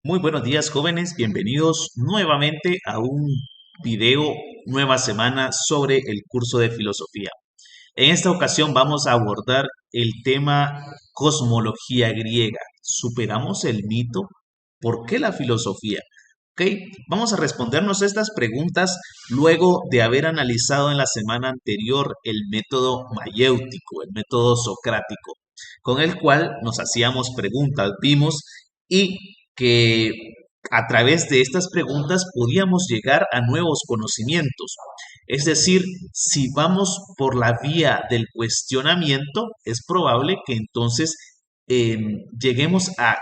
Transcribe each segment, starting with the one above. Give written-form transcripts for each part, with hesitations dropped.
Muy buenos días, jóvenes. Bienvenidos nuevamente a un video, nueva semana sobre el curso de filosofía. En esta ocasión vamos a abordar el tema cosmología griega. ¿Superamos el mito? ¿Por qué la filosofía? Ok, vamos a respondernos estas preguntas luego de haber analizado en la semana anterior el método mayéutico, el método socrático, con el cual nos hacíamos preguntas, vimos y que a través de estas preguntas podíamos llegar a nuevos conocimientos. Es decir, si vamos por la vía del cuestionamiento, es probable que entonces lleguemos a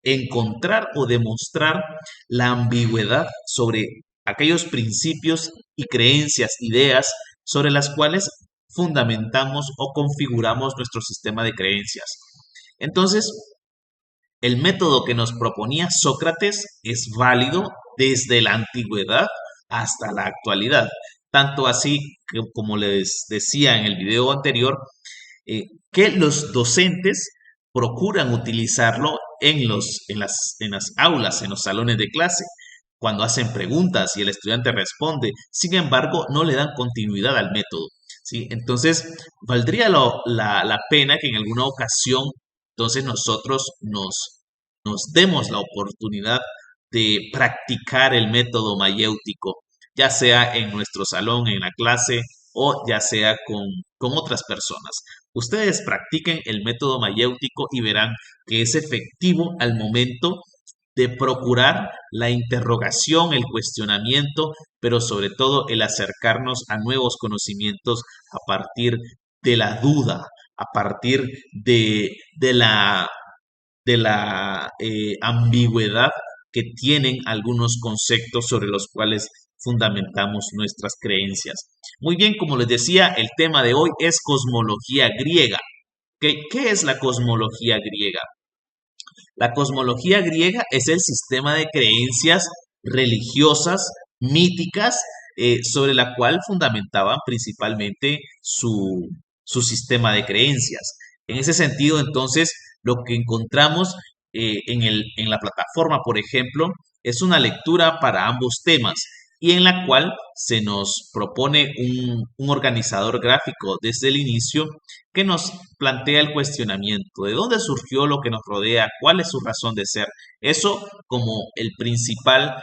encontrar o demostrar la ambigüedad sobre aquellos principios y creencias, ideas sobre las cuales fundamentamos o configuramos nuestro sistema de creencias. Entonces, el método que nos proponía Sócrates es válido desde la antigüedad hasta la actualidad. Tanto así que, como les decía en el video anterior, eh, que los docentes procuran utilizarlo en las aulas, en los salones de clase, cuando hacen preguntas y el estudiante responde. Sin embargo, no le dan continuidad al método. ¿Sí? Entonces, valdría la pena que en alguna ocasión, entonces nosotros nos demos la oportunidad de practicar el método mayéutico, ya sea en nuestro salón, en la clase, o ya sea con otras personas. Ustedes practiquen el método mayéutico y verán que es efectivo al momento de procurar la interrogación, el cuestionamiento, pero sobre todo el acercarnos a nuevos conocimientos a partir de la duda, a partir de la ambigüedad que tienen algunos conceptos sobre los cuales fundamentamos nuestras creencias. Muy bien, como les decía, el tema de hoy es cosmología griega. ¿Qué es la cosmología griega? La cosmología griega es el sistema de creencias religiosas, míticas, sobre la cual fundamentaban principalmente su sistema de creencias. En ese sentido, entonces, lo que encontramos en la plataforma, por ejemplo, es una lectura para ambos temas y en la cual se nos propone un organizador gráfico desde el inicio que nos plantea el cuestionamiento de dónde surgió lo que nos rodea, cuál es su razón de ser. Eso como el principal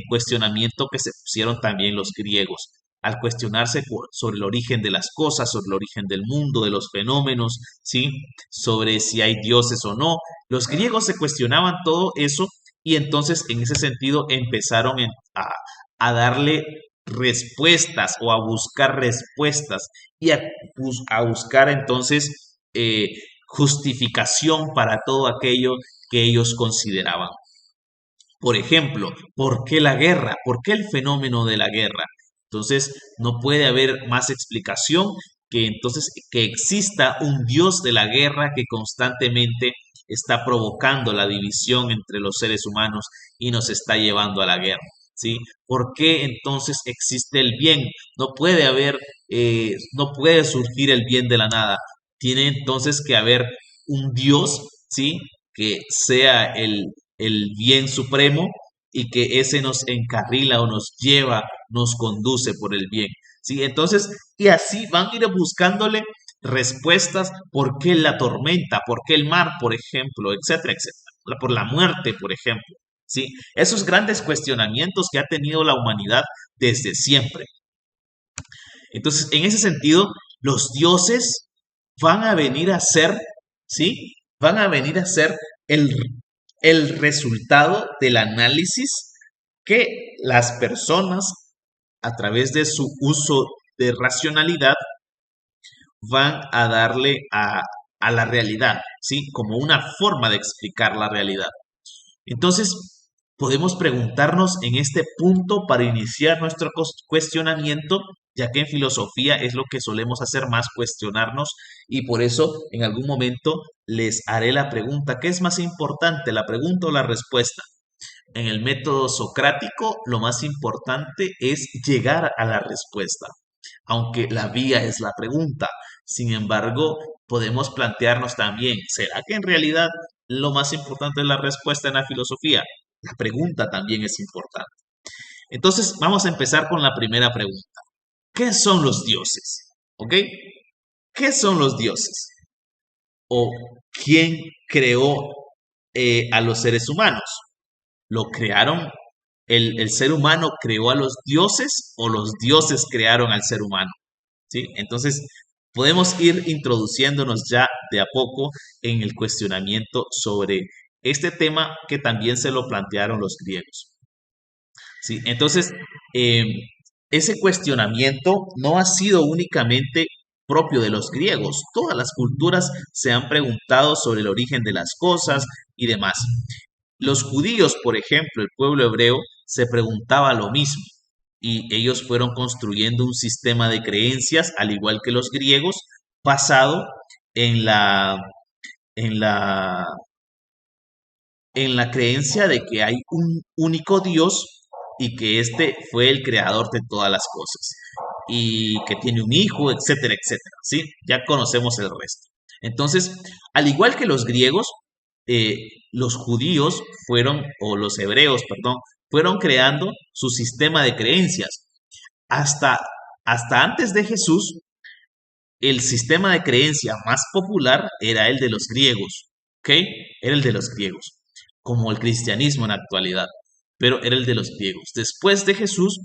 cuestionamiento que se pusieron también los griegos al cuestionarse sobre el origen de las cosas, sobre el origen del mundo, de los fenómenos, ¿sí? Sobre si hay dioses o no. Los griegos se cuestionaban todo eso y entonces en ese sentido empezaron a darle respuestas o a buscar respuestas y a buscar entonces justificación para todo aquello que ellos consideraban. Por ejemplo, ¿por qué la guerra? ¿Por qué el fenómeno de la guerra? Entonces, no puede haber más explicación que entonces que exista un dios de la guerra que constantemente está provocando la división entre los seres humanos y nos está llevando a la guerra. ¿Sí? ¿Por qué entonces existe el bien? No puede haber, no puede surgir el bien de la nada. Tiene entonces que haber un Dios, ¿sí? Que sea el bien supremo y que ese nos encarrila o nos lleva, nos conduce por el bien. ¿Sí? Entonces, y así van a ir buscándole respuestas, ¿por qué la tormenta? ¿Por qué el mar, por ejemplo? Etcétera, etcétera. Por la muerte, por ejemplo. ¿Sí? Esos grandes cuestionamientos que ha tenido la humanidad desde siempre. Entonces, en ese sentido, los dioses van a venir a ser, ¿sí? Van a venir a ser el, el resultado del análisis que las personas, a través de su uso de racionalidad, van a darle a la realidad, ¿sí? Como una forma de explicar la realidad. Entonces, podemos preguntarnos en este punto para iniciar nuestro cuestionamiento, ya que en filosofía es lo que solemos hacer más, cuestionarnos, y por eso en algún momento les haré la pregunta, ¿qué es más importante, la pregunta o la respuesta? En el método socrático, lo más importante es llegar a la respuesta, aunque la vía es la pregunta. Sin embargo, podemos plantearnos también, ¿será que en realidad lo más importante es la respuesta en la filosofía? La pregunta también es importante. Entonces, vamos a empezar con la primera pregunta. ¿Qué son los dioses? ¿Ok? ¿Qué son los dioses? ¿O quién creó a los seres humanos? ¿Lo crearon? ¿El ser humano creó a los dioses o los dioses crearon al ser humano? ¿Sí? Entonces, podemos ir introduciéndonos ya de a poco en el cuestionamiento sobre este tema que también se lo plantearon los griegos. ¿Sí? Entonces, eh, ese cuestionamiento no ha sido únicamente propio de los griegos. Todas las culturas se han preguntado sobre el origen de las cosas y demás. Los judíos, por ejemplo, el pueblo hebreo, se preguntaba lo mismo y ellos fueron construyendo un sistema de creencias, al igual que los griegos, basado en en la, en la creencia de que hay un único Dios y que éste fue el creador de todas las cosas y que tiene un hijo, etcétera, etcétera. ¿Sí? Ya conocemos el resto. Entonces, al igual que los griegos, eh, los judíos fueron, o los hebreos, perdón, fueron creando su sistema de creencias. Hasta, hasta antes de Jesús, el sistema de creencia más popular era el de los griegos, ¿ok? Era el de los griegos, como el cristianismo en la actualidad, pero era el de los griegos. Después de Jesús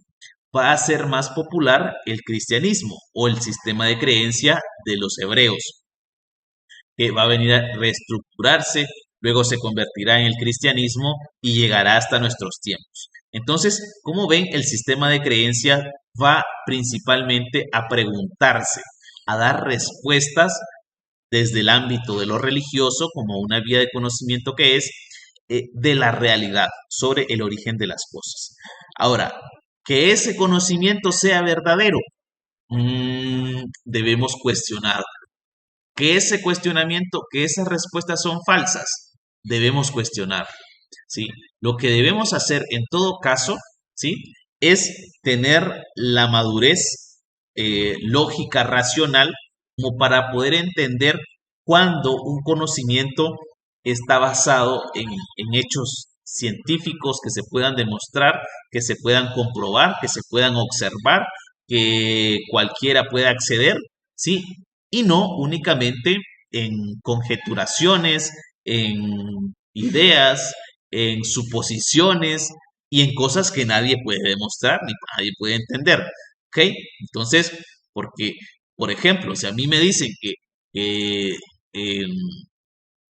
va a ser más popular el cristianismo o el sistema de creencia de los hebreos, que va a venir a reestructurarse, luego se convertirá en el cristianismo y llegará hasta nuestros tiempos. Entonces, como ven, el sistema de creencia va principalmente a preguntarse, a dar respuestas desde el ámbito de lo religioso, como una vía de conocimiento que es, de la realidad, sobre el origen de las cosas. Ahora, que ese conocimiento sea verdadero, debemos cuestionar. Que ese cuestionamiento, que esas respuestas son falsas, debemos cuestionar. ¿Sí? Lo que debemos hacer en todo caso, ¿sí? Es tener la madurez lógica, racional, como para poder entender cuando un conocimiento está basado en hechos científicos que se puedan demostrar, que se puedan comprobar, que se puedan observar, que cualquiera pueda acceder, ¿sí? Y no únicamente en conjeturaciones, en ideas, en suposiciones y en cosas que nadie puede demostrar ni nadie puede entender. ¿Ok? Entonces, porque, por ejemplo, si a mí me dicen que, em,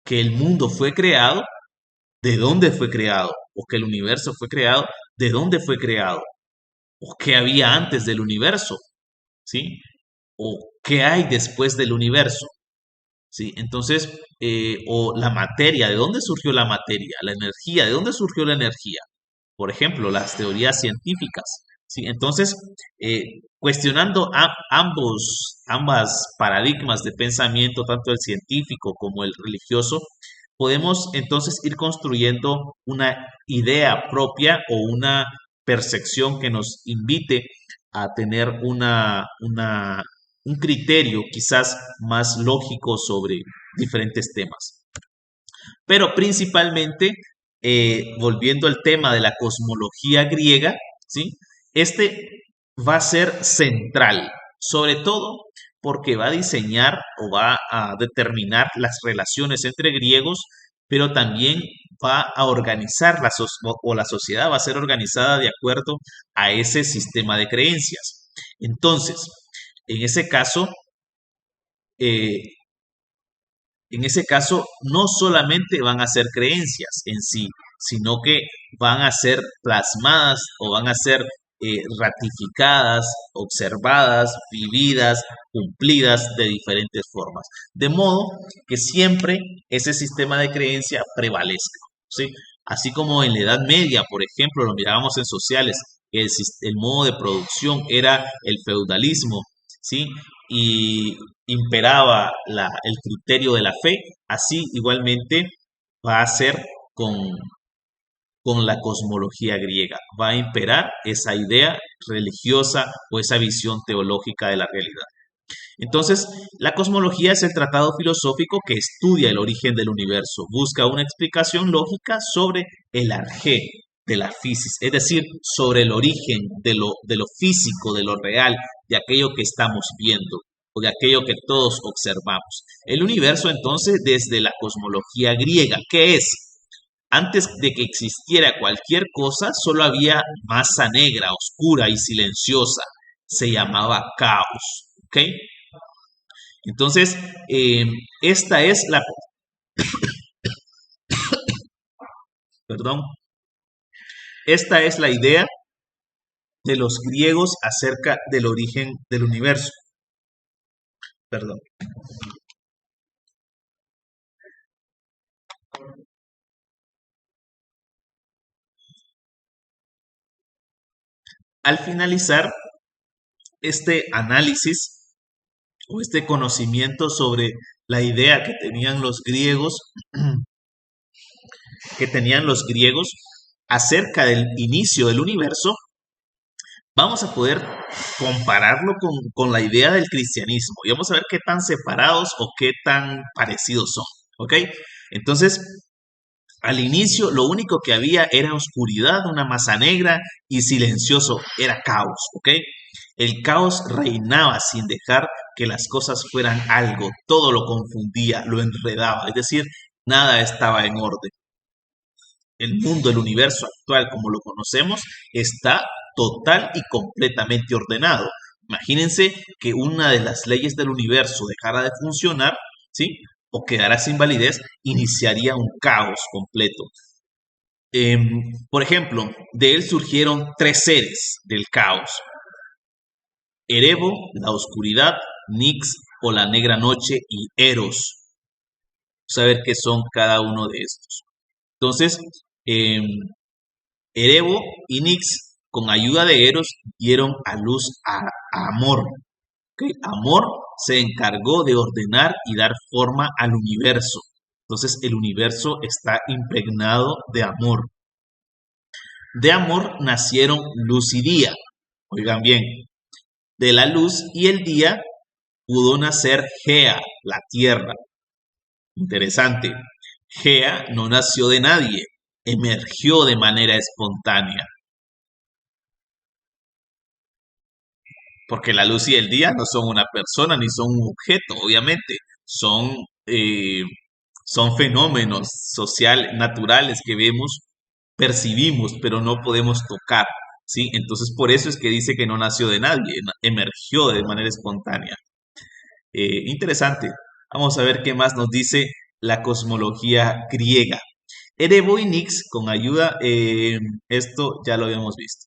que el mundo fue creado, ¿de dónde fue creado? O que el universo fue creado, ¿de dónde fue creado? ¿O qué había antes del universo? ¿Sí? ¿O qué hay después del universo? ¿Sí? Entonces, o la materia, ¿de dónde surgió la materia? La energía, ¿de dónde surgió la energía? Por ejemplo, las teorías científicas. ¿Sí? Entonces, cuestionando ambas paradigmas de pensamiento, tanto el científico como el religioso, podemos entonces ir construyendo una idea propia o una percepción que nos invite a tener un criterio quizás más lógico sobre diferentes temas. Pero principalmente, volviendo al tema de la cosmología griega, ¿sí? Este va a ser central, sobre todo porque va a diseñar o va a determinar las relaciones entre griegos, pero también va a organizar o la sociedad va a ser organizada de acuerdo a ese sistema de creencias. Entonces, en ese caso, eh, en ese caso, no solamente van a ser creencias en sí, sino que van a ser plasmadas o van a ser ratificadas, observadas, vividas, cumplidas de diferentes formas. De modo que siempre ese sistema de creencia prevalezca, ¿sí? Así como en la Edad Media, por ejemplo, lo mirábamos en sociales, el modo de producción era el feudalismo, ¿sí? Y imperaba el criterio de la fe, así igualmente va a ser con, con la cosmología griega. Va a imperar esa idea religiosa o esa visión teológica de la realidad. Entonces, la cosmología es el tratado filosófico que estudia el origen del universo, busca una explicación lógica sobre el arjé de la física, es decir, sobre el origen de lo físico, de lo real, de aquello que estamos viendo o de aquello que todos observamos. El universo, entonces, desde la cosmología griega, ¿qué es? Antes de que existiera cualquier cosa, solo había masa negra, oscura y silenciosa. Se llamaba caos. ¿Ok? Entonces, esta es la, perdón, esta es la idea de los griegos acerca del origen del universo. Perdón. Al finalizar este análisis o este conocimiento sobre la idea que tenían los griegos acerca del inicio del universo, vamos a poder compararlo con la idea del cristianismo y vamos a ver qué tan separados o qué tan parecidos son. ¿Ok? Entonces, al inicio lo único que había era oscuridad, una masa negra y silencioso, era caos. ¿Ok? El caos reinaba sin dejar que las cosas fueran algo, todo lo confundía, lo enredaba, es decir, nada estaba en orden. El mundo, el universo actual como lo conocemos, está total y completamente ordenado. Imagínense que una de las leyes del universo dejara de funcionar, ¿sí? O quedara sin validez, iniciaría un caos completo. Por ejemplo, de él surgieron tres seres del caos. Erebo, la oscuridad, Nix o la negra noche y Eros. Saber qué son cada uno de estos. Entonces, eh, Erebo y Nix, con ayuda de Eros, dieron a luz a Amor. ¿Ok? Amor se encargó de ordenar y dar forma al universo. Entonces el universo está impregnado de amor. De amor nacieron luz y día. Oigan bien, de la luz y el día pudo nacer Gea, la tierra. Interesante. Gea no nació de nadie, emergió de manera espontánea. Porque la luz y el día no son una persona ni son un objeto, obviamente. Son, eh, son fenómenos sociales, naturales que vemos, percibimos, pero no podemos tocar. ¿Sí? Entonces, por eso es que dice que no nació de nadie, emergió de manera espontánea. Interesante. Vamos a ver qué más nos dice la cosmología griega. Erebo y Nix, con ayuda, esto ya lo habíamos visto.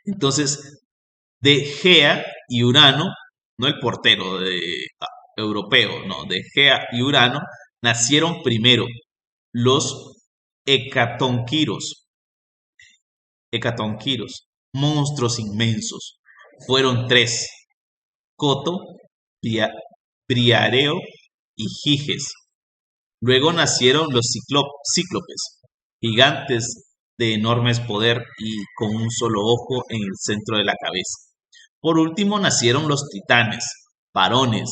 Entonces, de Gea y Urano, no el portero europeo, no, de Gea y Urano, nacieron primero los hecatonquiros, monstruos inmensos. Fueron tres, Coto, Briareo y Giges. Luego nacieron los cíclopes, gigantes de enormes poder y con un solo ojo en el centro de la cabeza. Por último nacieron los titanes, varones,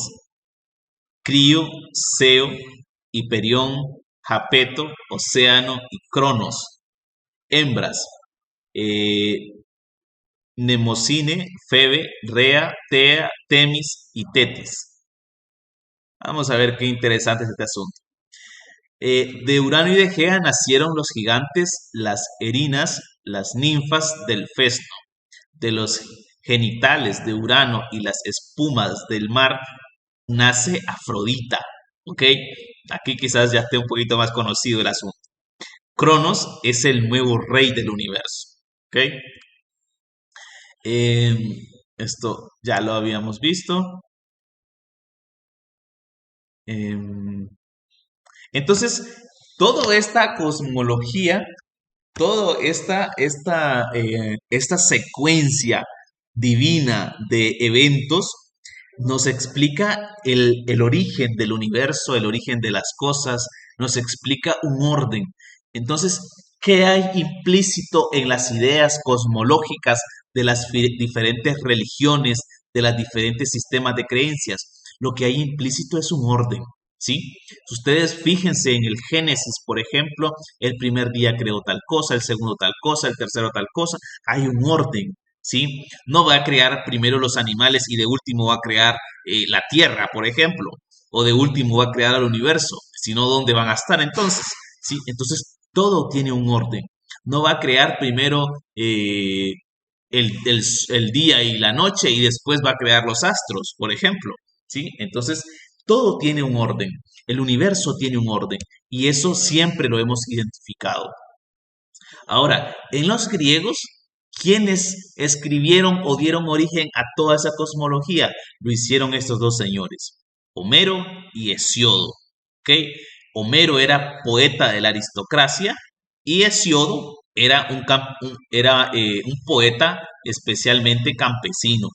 Crío, Seo, Hiperión, Japeto, Océano y Cronos. Hembras, eh, Nemocine, Febe, Rea, Tea, Temis y Tetis. Vamos a ver qué interesante es este asunto. De Urano y de Gea nacieron los gigantes, las erinas, las ninfas del Fesno. De los genitales de Urano y las espumas del mar nace Afrodita. ¿Ok? Aquí quizás ya esté un poquito más conocido el asunto. Cronos es el nuevo rey del universo. ¿Ok? Eh, Esto ya lo habíamos visto. Eh, entonces, toda esta cosmología, toda esta secuencia divina de eventos nos explica el origen del universo, el origen de las cosas, nos explica un orden. Entonces, ¿qué hay implícito en las ideas cosmológicas de las diferentes religiones, de los diferentes sistemas de creencias. Lo que hay implícito es un orden, ¿sí? Si ustedes fíjense en el Génesis, por ejemplo, el primer día creó tal cosa, el segundo tal cosa, el tercero tal cosa, hay un orden, ¿sí? No va a crear primero los animales y de último va a crear la tierra, por ejemplo, o de último va a crear el universo, sino dónde van a estar entonces, ¿sí? Entonces, todo tiene un orden. No va a crear primero el día y la noche y después va a crear los astros, por ejemplo, ¿sí? Entonces, todo tiene un orden. El universo tiene un orden y eso siempre lo hemos identificado. Ahora, en los griegos, ¿quiénes escribieron o dieron origen a toda esa cosmología? Lo hicieron estos dos señores, Homero y Hesiodo. ¿Ok? Homero era poeta de la aristocracia y Hesiodo era un poeta especialmente campesino.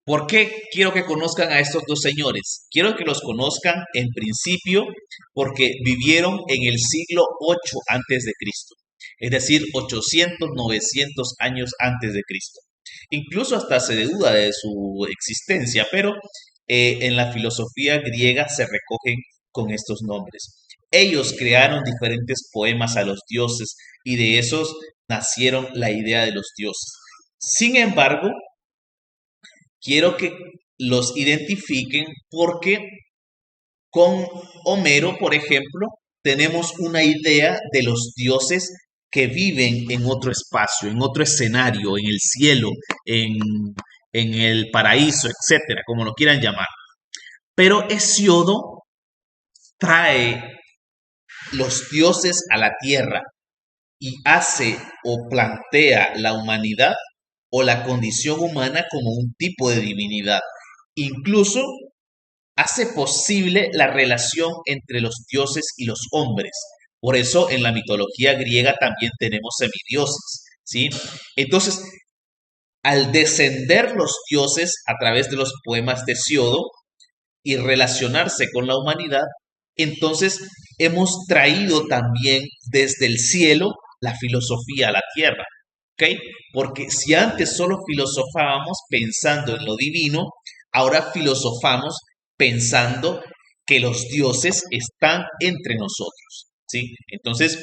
¿Por qué quiero que conozcan a estos dos señores? Quiero que los conozcan en principio porque vivieron en el siglo 8 antes de Cristo, es decir, 800, 900 años antes de Cristo. Incluso hasta se duda de su existencia, pero en la filosofía griega se recogen con estos nombres. Ellos crearon diferentes poemas a los dioses y de esos nacieron la idea de los dioses. Sin embargo, quiero que los identifiquen porque con Homero, por ejemplo, tenemos una idea de los dioses que viven en otro espacio, en otro escenario, en el cielo, en, en el paraíso, etcétera, como lo quieran llamar. Pero Hesiodo trae los dioses a la tierra y hace o plantea la humanidad o la condición humana como un tipo de divinidad. Incluso hace posible la relación entre los dioses y los hombres. Por eso en la mitología griega también tenemos semidioses, ¿sí? Entonces, al descender los dioses a través de los poemas de Hesiodo y relacionarse con la humanidad, entonces hemos traído también desde el cielo la filosofía a la tierra. ¿Ok? Porque si antes solo filosofábamos pensando en lo divino, ahora filosofamos pensando que los dioses están entre nosotros, ¿sí? Entonces,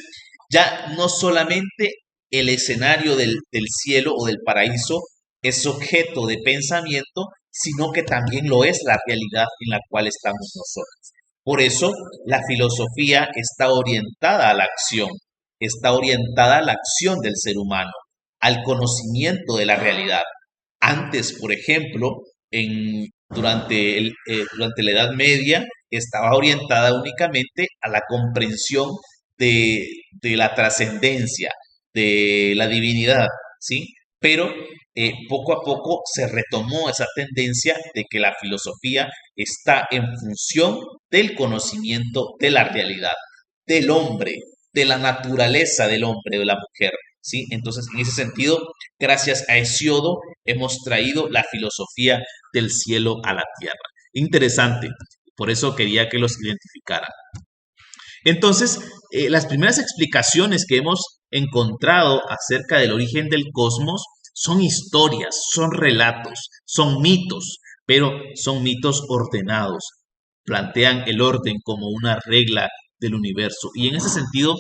ya no solamente el escenario del cielo o del paraíso es objeto de pensamiento, sino que también lo es la realidad en la cual estamos nosotros. Por eso, la filosofía está orientada a la acción, está orientada a la acción del ser humano, al conocimiento de la realidad. Antes, por ejemplo, durante la Edad Media, estaba orientada únicamente a la comprensión de, de la trascendencia, de la divinidad, ¿sí? Pero poco a poco se retomó esa tendencia de que la filosofía está en función del conocimiento de la realidad, del hombre, de la naturaleza del hombre, de la mujer, ¿sí? Entonces, en ese sentido, gracias a Hesiodo hemos traído la filosofía del cielo a la tierra. Interesante, por eso quería que los identificaran. Entonces, las primeras explicaciones que hemos encontrado acerca del origen del cosmos son historias, son relatos, son mitos, pero son mitos ordenados. Plantean el orden como una regla del universo. Y en ese sentido,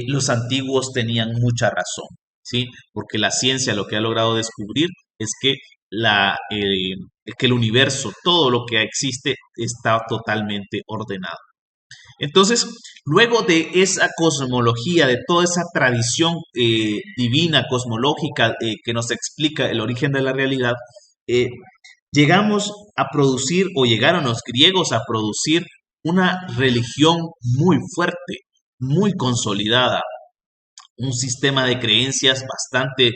los antiguos tenían mucha razón, ¿sí? Porque la ciencia lo que ha logrado descubrir es que el universo, todo lo que existe, está totalmente ordenado. Entonces, luego de esa cosmología, de toda esa tradición divina, cosmológica, que nos explica el origen de la realidad, eh, llegamos a producir, o llegaron los griegos a producir, una religión muy fuerte, muy consolidada, un sistema de creencias bastante,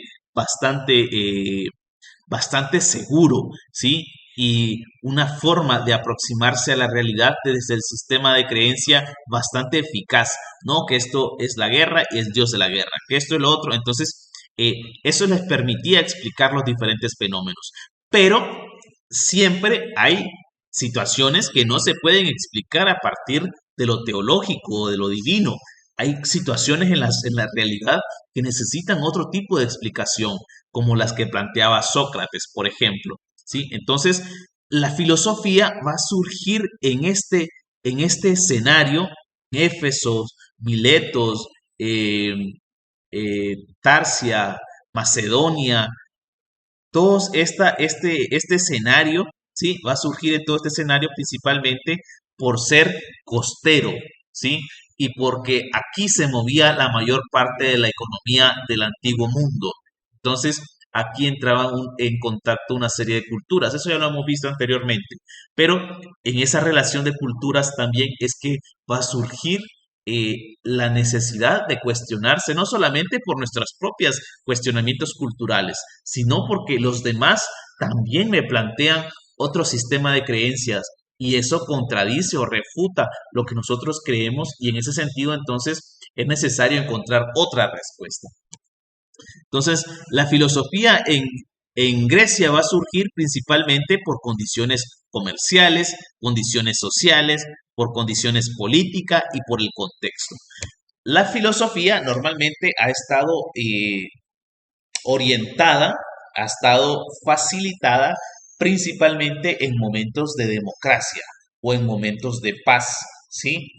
bastante seguro, ¿sí? Y una forma de aproximarse a la realidad desde el sistema de creencia bastante eficaz, ¿no? Que esto es la guerra y es Dios de la guerra, que esto es lo otro. Entonces, eso les permitía explicar los diferentes fenómenos. Pero siempre hay situaciones que no se pueden explicar a partir de lo teológico o de lo divino. Hay situaciones en la realidad que necesitan otro tipo de explicación, como las que planteaba Sócrates, por ejemplo. ¿sí? Entonces, la filosofía va a surgir en este escenario, Éfeso, Miletos, eh, Tarsia, Macedonia, este escenario, ¿sí? Va a surgir en todo este escenario principalmente por ser costero, ¿sí? Y porque aquí se movía la mayor parte de la economía del antiguo mundo. Entonces, aquí entraban en contacto una serie de culturas. Eso ya lo hemos visto anteriormente. Pero en esa relación de culturas también es que va a surgir eh, la necesidad de cuestionarse, no solamente por nuestros propios cuestionamientos culturales, sino porque los demás también me plantean otro sistema de creencias y eso contradice o refuta lo que nosotros creemos y en ese sentido entonces es necesario encontrar otra respuesta. Entonces, la filosofía en Grecia va a surgir principalmente por condiciones comerciales, condiciones sociales, por condiciones políticas y por el contexto. La filosofía normalmente ha estado orientada, ha estado facilitada principalmente en momentos de democracia o en momentos de paz, ¿sí?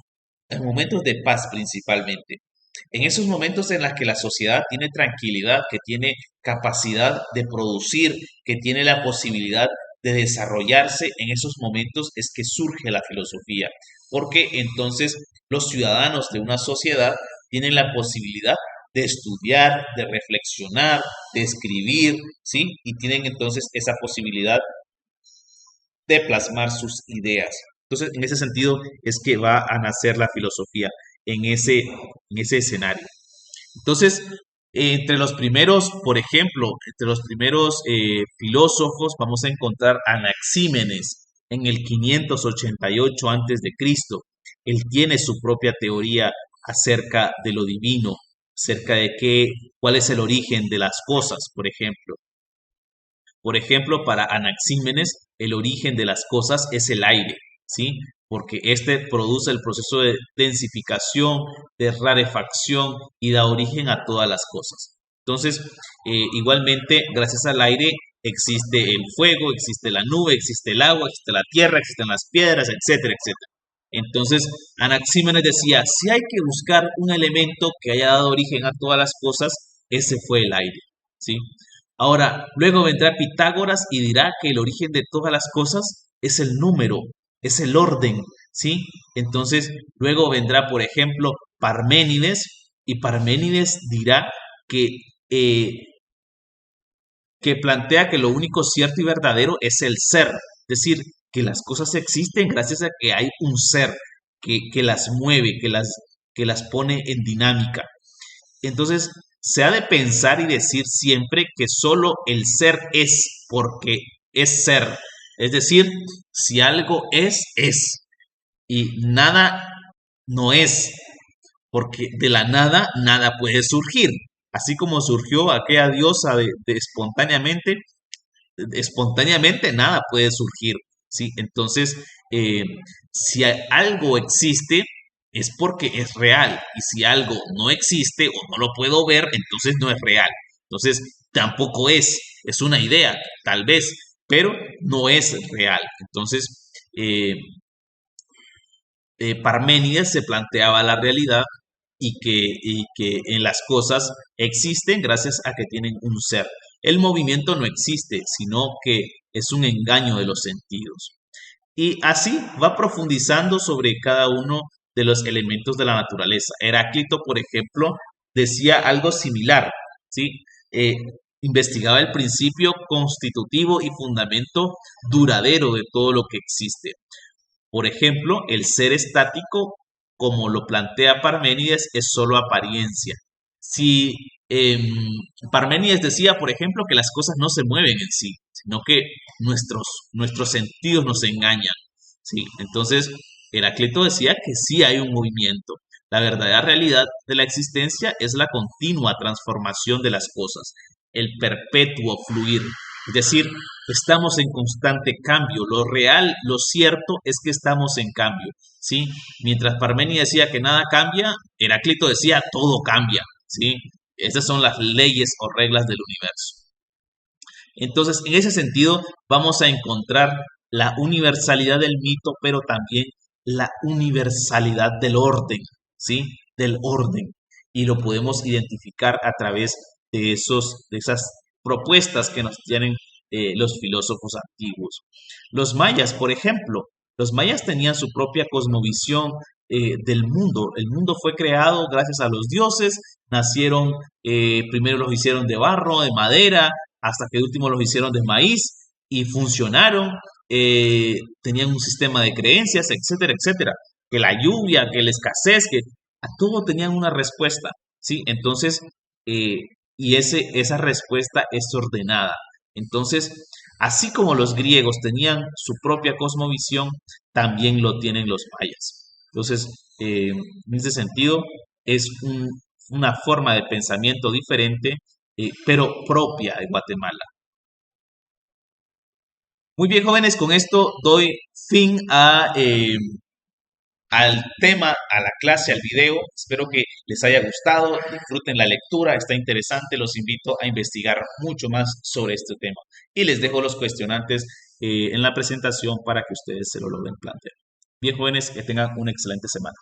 En momentos de paz principalmente. En esos momentos en los que la sociedad tiene tranquilidad, que tiene capacidad de producir, que tiene la posibilidad de desarrollarse, en esos momentos es que surge la filosofía, porque entonces los ciudadanos de una sociedad tienen la posibilidad de estudiar, de reflexionar, de escribir, ¿sí? Y tienen entonces esa posibilidad de plasmar sus ideas. Entonces, en ese sentido es que va a nacer la filosofía en ese escenario. Entonces, entre los primeros, por ejemplo, entre los primeros filósofos vamos a encontrar a Anaxímenes en el 588 antes de Cristo. Él tiene su propia teoría acerca de lo divino, acerca de cuál es el origen de las cosas, por ejemplo. Por ejemplo, para Anaxímenes, el origen de las cosas es el aire, ¿sí? Porque este produce el proceso de densificación, de rarefacción y da origen a todas las cosas. Entonces, igualmente, gracias al aire existe el fuego, existe la nube, existe el agua, existe la tierra, existen las piedras, etcétera, etcétera. Entonces, Anaxímenes decía, si hay que buscar un elemento que haya dado origen a todas las cosas, ese fue el aire, ¿sí? Ahora, luego vendrá Pitágoras y dirá que el origen de todas las cosas es el número, es el orden, ¿sí? Entonces, luego vendrá, por ejemplo, Parménides y Parménides dirá que, eh, que plantea que lo único cierto y verdadero es el ser, es decir, que las cosas existen gracias a que hay un ser que las mueve, que las pone en dinámica. Entonces, se ha de pensar y decir siempre que solo el ser es porque es ser. Es decir, si algo es y nada no es, porque de la nada nada puede surgir. Así como surgió aquella diosa de espontáneamente nada puede surgir, ¿sí? Entonces, eh, si algo existe, es porque es real. Y si algo no existe o no lo puedo ver, entonces no es real. Entonces, tampoco es una idea, tal vez, pero no es real. Entonces, Parménides se planteaba la realidad y que en las cosas existen gracias a que tienen un ser. El movimiento no existe, sino que es un engaño de los sentidos. Y así va profundizando sobre cada uno de los elementos de la naturaleza. Heráclito, por ejemplo, decía algo similar, ¿sí? Eh, Investigaba el principio constitutivo y fundamento duradero de todo lo que existe. Por ejemplo, el ser estático, como lo plantea Parménides, es solo apariencia. Si em, Parménides decía, por ejemplo, que las cosas no se mueven en sí, sino que nuestros sentidos nos engañan. ¿Sí? Entonces, Heráclito decía que sí hay un movimiento. La verdadera realidad de la existencia es la continua transformación de las cosas, el perpetuo fluir. Es decir, estamos en constante cambio. Lo real, lo cierto es que estamos en cambio, ¿sí? Mientras Parménides decía que nada cambia, Heráclito decía todo cambia, ¿sí? Esas son las leyes o reglas del universo. Entonces, en ese sentido, vamos a encontrar la universalidad del mito, pero también la universalidad del orden, ¿sí? Del orden. Y lo podemos identificar a través de esas propuestas que nos tienen los filósofos antiguos. Los mayas, por ejemplo, los mayas tenían su propia cosmovisión del mundo. El mundo fue creado gracias a los dioses, nacieron, primero los hicieron de barro, de madera, hasta que de último los hicieron de maíz y funcionaron, tenían un sistema de creencias, etcétera, etcétera. Que la lluvia, que la escasez, que a todo tenían una respuesta, ¿sí? Entonces, eh, esa respuesta es ordenada. Entonces, así como los griegos tenían su propia cosmovisión, también lo tienen los mayas. Entonces, en ese sentido, es una forma de pensamiento diferente, pero propia de Guatemala. Muy bien, jóvenes, con esto doy fin al tema, a la clase, al video. Espero que les haya gustado, disfruten la lectura, está interesante, los invito a investigar mucho más sobre este tema. Y les dejo los cuestionantes en la presentación para que ustedes se lo logren plantear. Bien, jóvenes, que tengan una excelente semana.